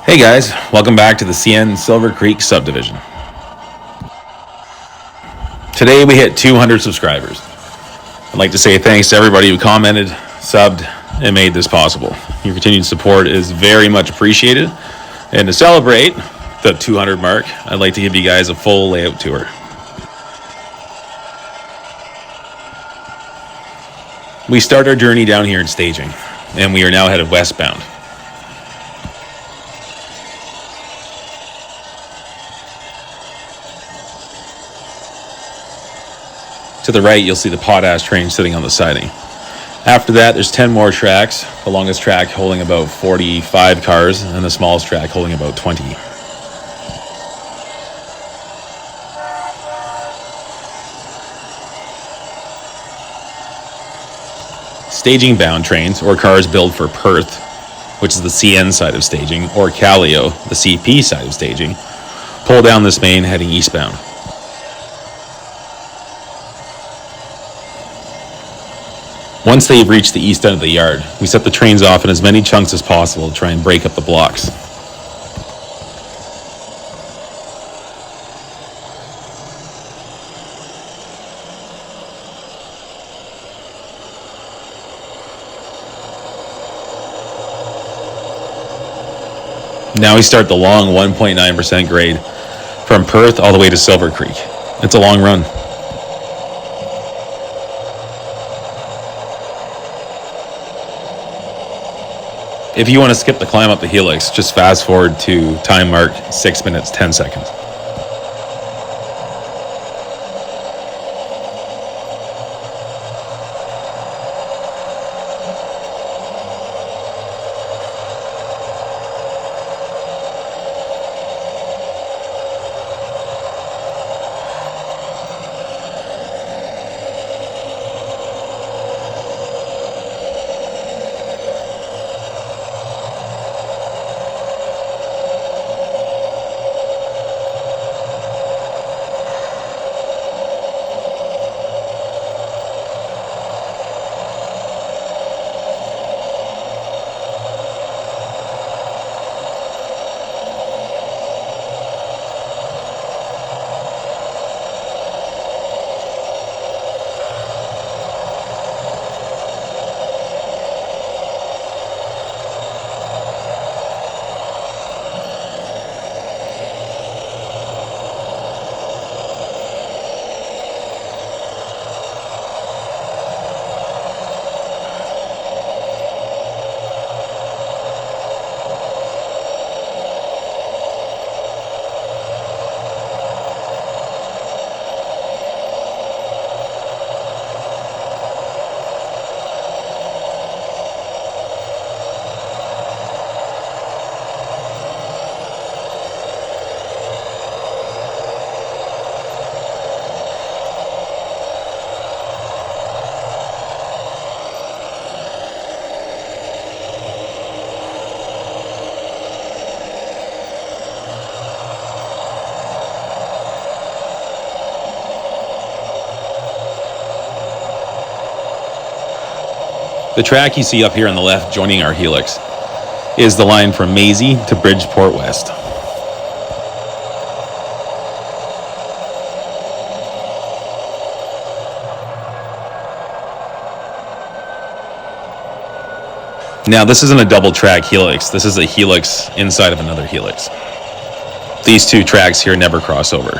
Hey guys, welcome back to the CN Silver Creek subdivision. Today we hit 200 subscribers. I'd like to say thanks to everybody who commented, subbed, and made this possible. Your continued support is very much appreciated. And to celebrate the 200 mark, I'd like to give you guys a full layout tour. We start our journey down here in staging, and we are now headed westbound. To the right, you'll see the potash train sitting on the siding. After that, there's 10 more tracks, the longest track holding about 45 cars, and the smallest track holding about 20. Staging-bound trains, or cars built for Perth, which is the CN side of staging, or Callio, the CP side of staging, pull down this main heading eastbound. Once they've reached the east end of the yard, we set the trains off in as many chunks as possible to try and break up the blocks. Now we start the long 1.9% grade from Perth all the way to Silver Creek. It's a long run. If you want to skip the climb up the helix, just fast forward to time mark 6 minutes, 10 seconds. The track you see up here on the left joining our helix is the line from Maisie to Bridgeport West. Now this isn't a double track helix, this is a helix inside of another helix. These two tracks here never cross over.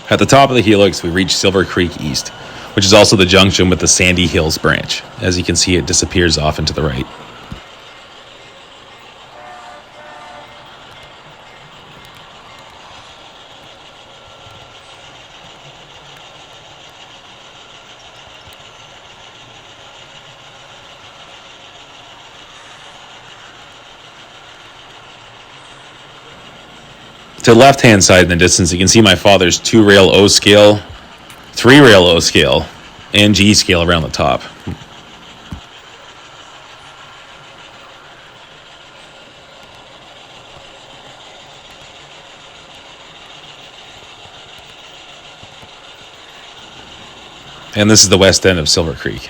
At the top of the helix, we reach Silver Creek East, which is also the junction with the Sandy Hills branch. As you can see, it disappears off and to the right. To the left-hand side in the distance, you can see my father's 2-rail O-scale, 3-rail O-scale, and G-scale around the top. And this is the west end of Silver Creek.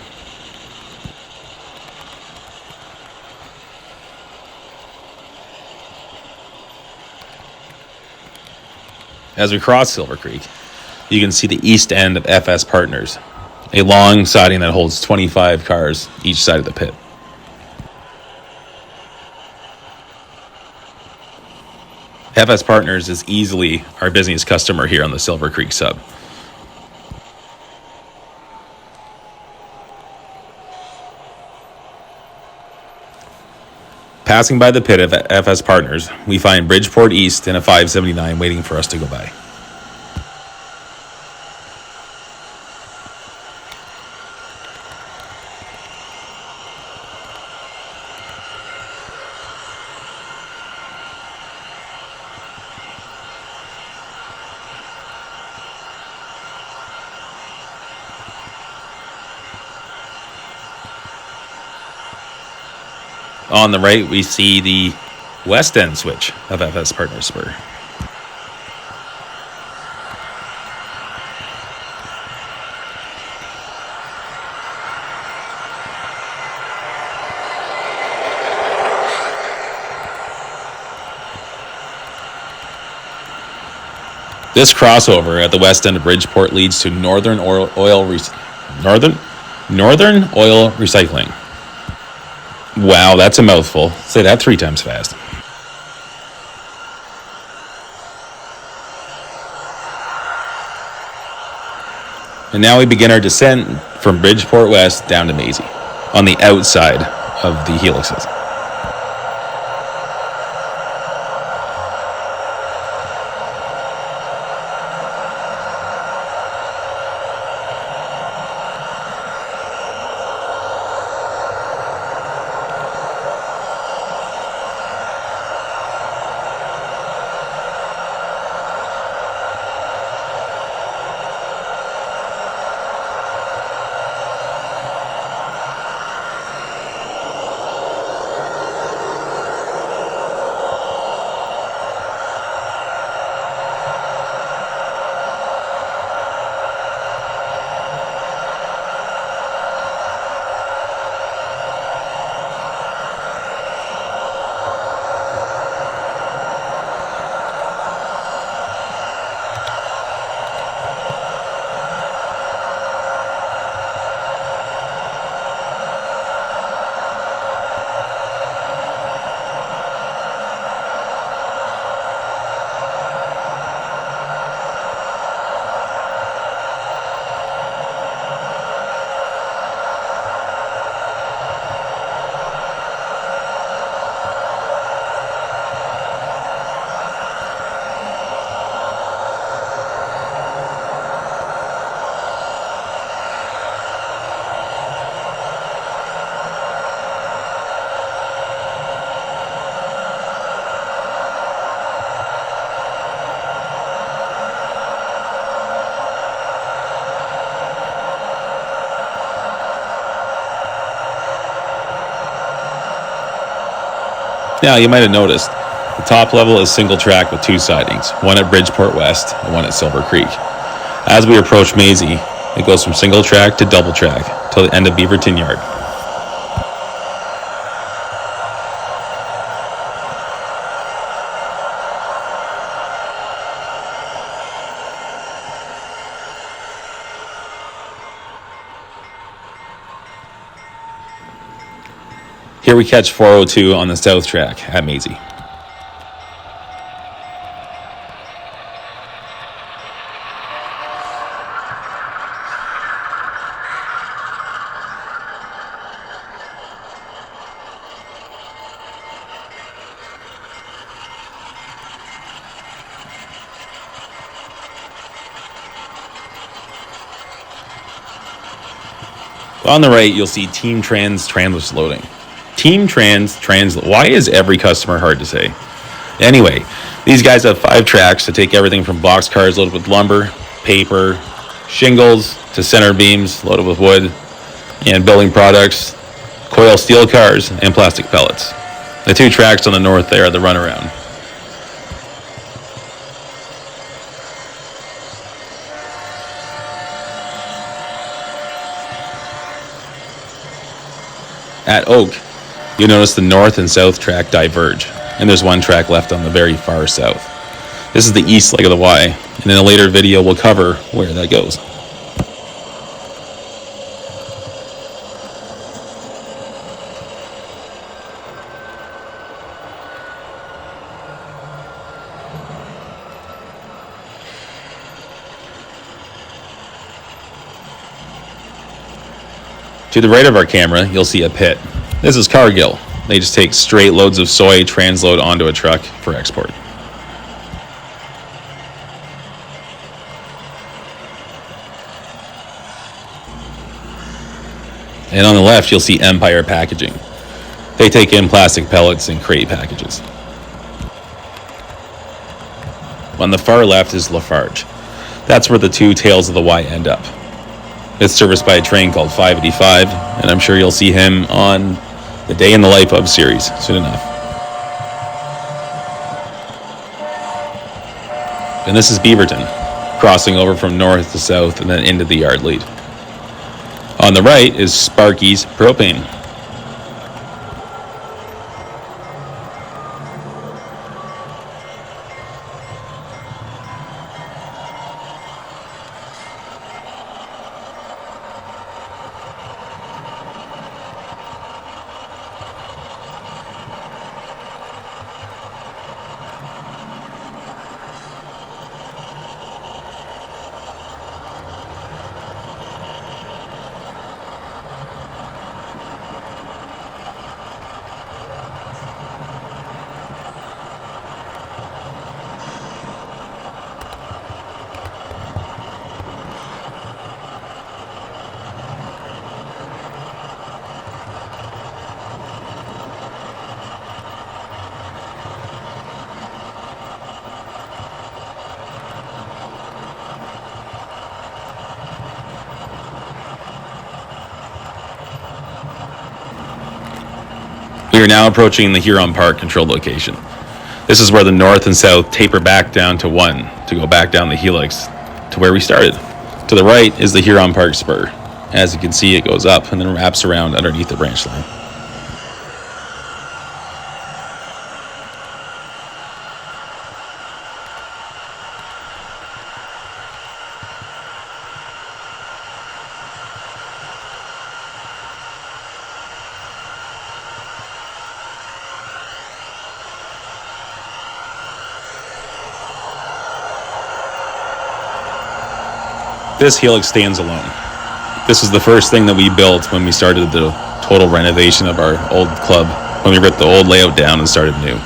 As we cross Silver Creek, you can see the east end of FS Partners, a long siding that holds 25 cars each side of the pit. FS Partners is easily our busiest customer here on the Silver Creek sub. Passing by the pit of FS Partners, we find Bridgeport East and a 579 waiting for us to go by. On the right, we see the west end switch of FS Partners Spur. This crossover at the west end of Bridgeport leads to Northern Oil Recycling. Wow, that's a mouthful. Say that 3 times fast. And now we begin our descent from Bridgeport West down to Maisie, on the outside of the helixes. Now, you might have noticed, the top level is single track with 2 sidings, one at Bridgeport West and one at Silver Creek. As we approach Maisie, it goes from single track to double track till the end of Beaverton Yard. Here we catch 402 on the south track at Maisie. On the right, you'll see Team Trans transless loading. Team Trans translate. Why is every customer hard to say? Anyway, these guys have 5 tracks to take everything from box cars loaded with lumber, paper, shingles to center beams loaded with wood and building products, coil steel cars, and plastic pellets. The 2 tracks on the north there are the runaround. At Oak, you'll notice the north and south track diverge, and there's 1 track left on the very far south. This is the east leg of the Y, and in a later video we'll cover where that goes. To the right of our camera, you'll see a pit. This is Cargill. They just take straight loads of soy, transload onto a truck for export. And on the left, you'll see Empire Packaging. They take in plastic pellets and crate packages. On the far left is Lafarge. That's where the 2 tails of the Y end up. It's serviced by a train called 585, and I'm sure you'll see him on the Day in the Life of series soon enough. And this is Beaverton, crossing over from north to south and then into the yard lead. On the right is Sparky's Propane. We are now approaching the Huron Park control location. This is where the north and south taper back down to 1 to go back down the helix to where we started. To the right is the Huron Park spur. As you can see, it goes up and then wraps around underneath the branch line. This helix stands alone. This was the first thing that we built when we started the total renovation of our old club, when we ripped the old layout down and started new.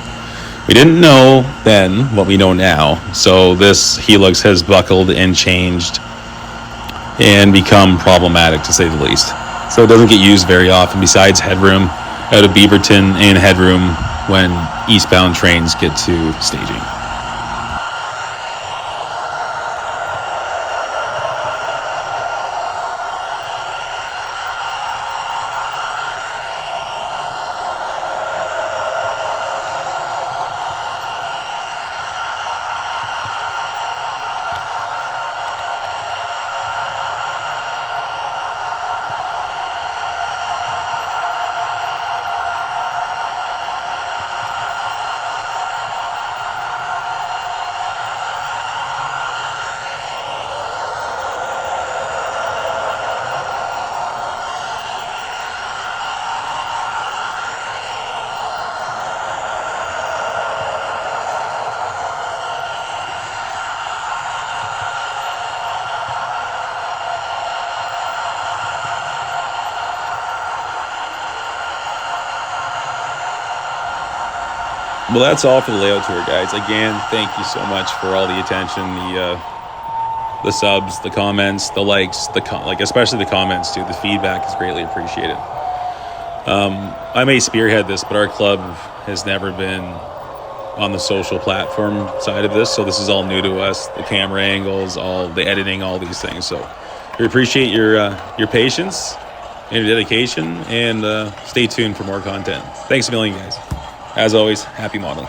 We didn't know then what we know now, so this helix has buckled and changed and become problematic, to say the least. So it doesn't get used very often, besides headroom out of Beaverton and headroom when eastbound trains get to staging. Well, that's all for the layout tour, guys. Again, thank you so much for all the attention, the subs, the comments, the likes, especially the comments too. The feedback is greatly appreciated. I may spearhead this, but our club has never been on the social platform side of this, so this is all new to us. The camera angles, all the editing, all these things. So we appreciate your patience and your dedication, and stay tuned for more content. Thanks a million, guys. As always, happy modeling.